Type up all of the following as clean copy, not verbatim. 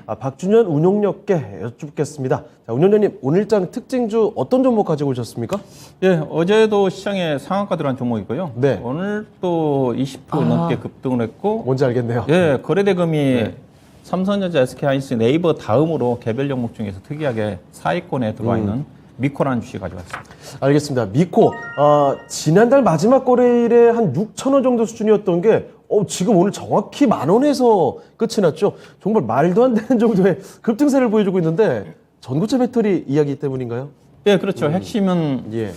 박준현 운용력께 여쭙겠습니다. 자, 운용력님, 오늘장 특징주 어떤 종목 가지고 오셨습니까? 예, 어제도 시장에 상한가 들어간 종목이고요. 네. 오늘 또 20% 넘게 급등을 했고, 뭔지 알겠네요. 예, 거래대금이 삼성전자, SK하이닉스, 네이버 다음으로 개별 종목 중에서 특이하게 상위권에 들어와 있는 미코라는 주식 가져왔습니다. 알겠습니다. 미코, 지난달 마지막 거래일에 한 6,000원 정도 수준이었던 게 지금 오늘 정확히 10,000원에서 끝이 났죠. 정말 말도 안 되는 정도의 급등세를 보여주고 있는데 전고체 배터리 이야기 때문인가요? 예, 그렇죠. 핵심은 예.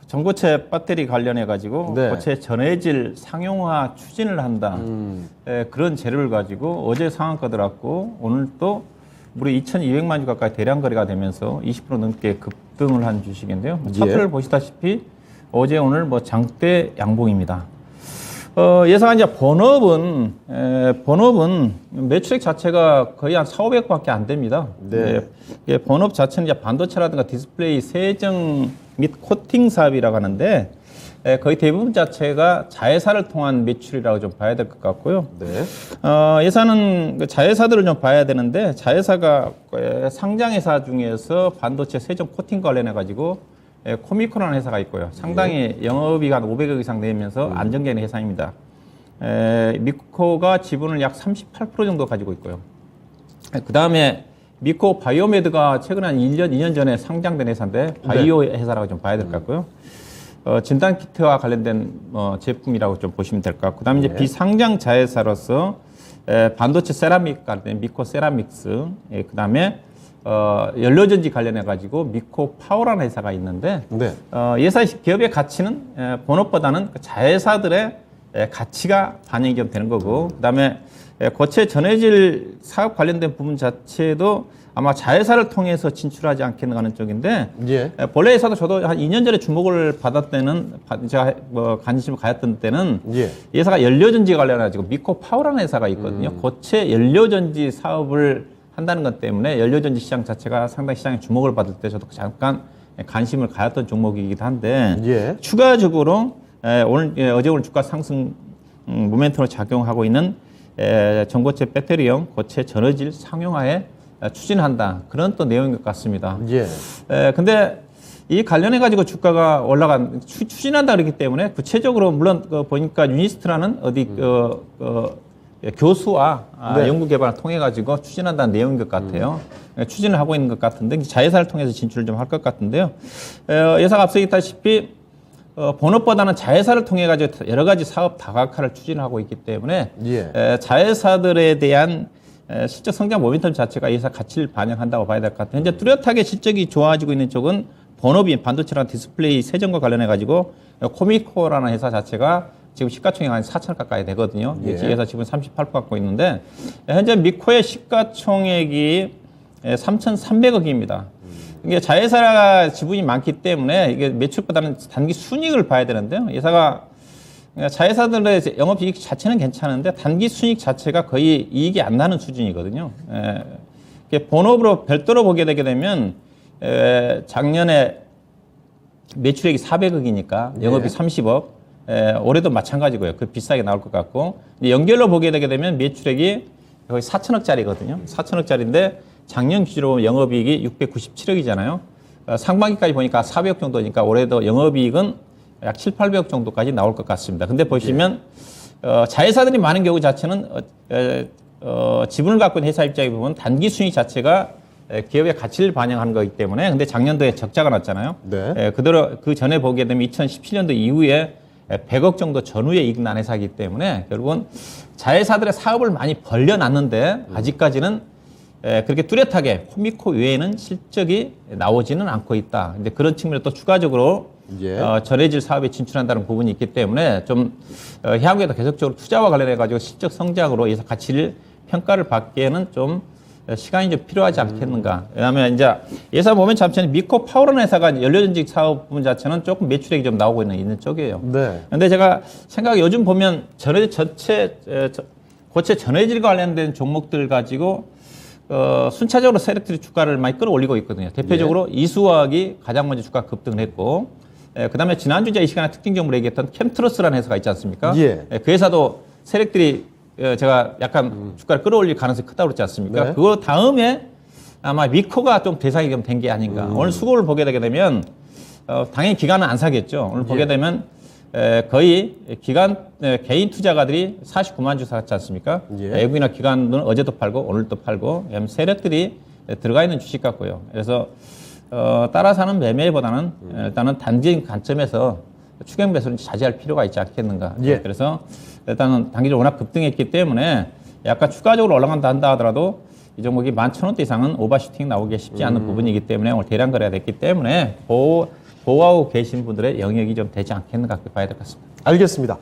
전고체 배터리 관련해 가지고 네. 고체 전해질 상용화 추진을 한다. 그런 재료를 가지고 어제 상한가 들어왔고 오늘 또 무려 2,200만 주 가까이 대량 거래가 되면서 20% 넘게 급등을 한 주식인데요. 차트를 보시다시피 어제 오늘 뭐 장대 양봉입니다. 예상한 이제 본업은 매출액 자체가 거의 한 4,500밖에 안 됩니다. 네. 예, 본업 자체는 이제 반도체라든가 디스플레이 세정 및 코팅 사업이라고 하는데 거의 대부분 자체가 자회사를 통한 매출이라고 좀 봐야 될 것 같고요. 네. 예산은 그 자회사들을 좀 봐야 되는데 자회사가 상장회사 중에서 반도체 세정 코팅 관련해 가지고 코미코라는 회사가 있고요. 상당히 영업이익 한 500억 이상 내면서 안정적인 회사입니다. 미코가 지분을 약 38% 정도 가지고 있고요. 그 다음에 미코 바이오메드가 최근에 한 1년, 2년 전에 상장된 회사인데 바이오 회사라고 좀 봐야 될 것 같고요. 진단키트와 관련된 제품이라고 좀 보시면 될 것 같고, 그 다음에 이제 비상장 자회사로서 반도체 세라믹 관련된 미코 세라믹스, 그 다음에 연료전지 관련해가지고 미코 파워라는 회사가 있는데, 네. 회사 기업의 가치는 본업보다는 자회사들의 가치가 반영이 좀 되는 거고, 그 다음에 고체 전해질 사업 관련된 부분 자체도 아마 자회사를 통해서 진출하지 않겠는가 하는 쪽인데, 예. 본래 회사도 저도 한 2년 전에 주목을 받았을 때는, 제가 관심을 가졌던 때는, 예. 회사가 연료전지 관련해가지고 미코 파워라는 회사가 있거든요. 고체 연료전지 사업을 한다는 것 때문에 연료전지 시장 자체가 상당히 시장에 주목을 받을 때 저도 잠깐 관심을 가졌던 종목이기도 한데, 예. 추가적으로 어제 오늘 주가 상승 모멘텀으로 작용하고 있는 전고체 배터리형 고체 전해질 상용화에 추진한다. 그런 또 내용인 것 같습니다. 예. 근데 이 관련해 가지고 주가가 추진한다 그렇기 때문에 구체적으로 물론 보니까 유니스트라는 교수와 네. 연구개발을 통해 가지고 추진한다는 내용인 것 같아요. 추진을 하고 있는 것 같은데 자회사를 통해서 진출을 좀 할 것 같은데요. 예사가 앞서 있다시피 본업보다는 자회사를 통해 가지고 여러 가지 사업 다각화를 추진하고 있기 때문에 예. 자회사들에 대한 실적 성장 모멘텀 자체가 회사 가치를 반영한다고 봐야 될 것 같아요. 현재 뚜렷하게 실적이 좋아지고 있는 쪽은 본업인 반도체랑 디스플레이 세정과 관련해 가지고 코미코라는 회사 자체가 지금 시가총액 한 4천억 가까이 되거든요. 예. 이 회사 지분 38% 갖고 있는데 현재 미코의 시가총액이 3,300억입니다. 이게 자회사 지분이 많기 때문에 이게 매출보다는 단기 순이익을 봐야 되는데요. 회사가 자회사들의 영업이익 자체는 괜찮은데 단기 순이익 자체가 거의 이익이 안 나는 수준이거든요. 본업으로 별도로 보게 되게 되면 작년에 매출액이 400억이니까 영업이 30억, 올해도 마찬가지고요. 그 비싸게 나올 것 같고, 연결로 보게 되게 되면 매출액이 거의 4천억짜리거든요. 4천억짜리인데 작년 기준으로 영업이익이 697억이잖아요. 상반기까지 보니까 400억 정도니까 올해도 영업이익은 약 7, 800억 정도까지 나올 것 같습니다. 근데 보시면 자회사들이 많은 경우 자체는 지분을 갖고 있는 회사 입장에 보면 단기 수익 자체가 기업의 가치를 반영하는 거기 때문에, 근데 작년도에 적자가 났잖아요. 네. 그대로 그 전에 보게 되면 2017년도 이후에 100억 정도 전후에 이익 난 회사이기 때문에 결국은 자회사들의 사업을 많이 벌려놨는데 아직까지는 그렇게 뚜렷하게 코미코 외에는 실적이 나오지는 않고 있다. 근데 그런 측면에서 또 추가적으로 예. 전해질 사업에 진출한다는 부분이 있기 때문에 좀 향후에도 계속적으로 투자와 관련해 가지고 실적 성장으로 해서 가치를 평가를 받기에는 좀 시간이 좀 필요하지 않겠는가. 왜냐하면 이제 예사 보면 자체는 미코 파워라는 회사가 연료전지 사업 부분 자체는 조금 매출액이 좀 나오고 있는 쪽이에요. 네. 근데 제가 생각해 요즘 보면 전해질 고체 전해질과 관련된 종목들 가지고 순차적으로 세력들이 주가를 많이 끌어올리고 있거든요. 대표적으로 이수화학이 가장 먼저 주가 급등을 했고, 그 다음에 지난주 이 시간에 특징적으로 얘기했던 캠트러스라는 회사가 있지 않습니까? 예. 그 회사도 세력들이 제가 약간 주가를 끌어올릴 가능성이 크다고 그랬지 않습니까? 네. 그거 다음에 아마 미코가 좀 대상이 좀 된 게 아닌가. 오늘 수급을 보게 되게 되면 당연히 기관은 안 사겠죠. 오늘 보게 되면 거의 개인 투자가들이 49만 주 샀지 않습니까? 예. 외국이나 기관은 어제도 팔고 오늘도 팔고 세력들이 들어가 있는 주식 같고요. 그래서 따라서 하는 매매보다는 일단은 단기적인 관점에서 추격 매수는 자제할 필요가 있지 않겠는가. 예. 그래서 일단은 단기적으로 워낙 급등했기 때문에 약간 추가적으로 올라간다 한다 하더라도 이 종목이 11,000원대 이상은 오버슈팅 나오기 쉽지 않은 부분이기 때문에 오늘 대량 거래가 됐기 때문에 보호하고 계신 분들의 영역이 좀 되지 않겠는가 그렇게 봐야 될 것 같습니다. 알겠습니다.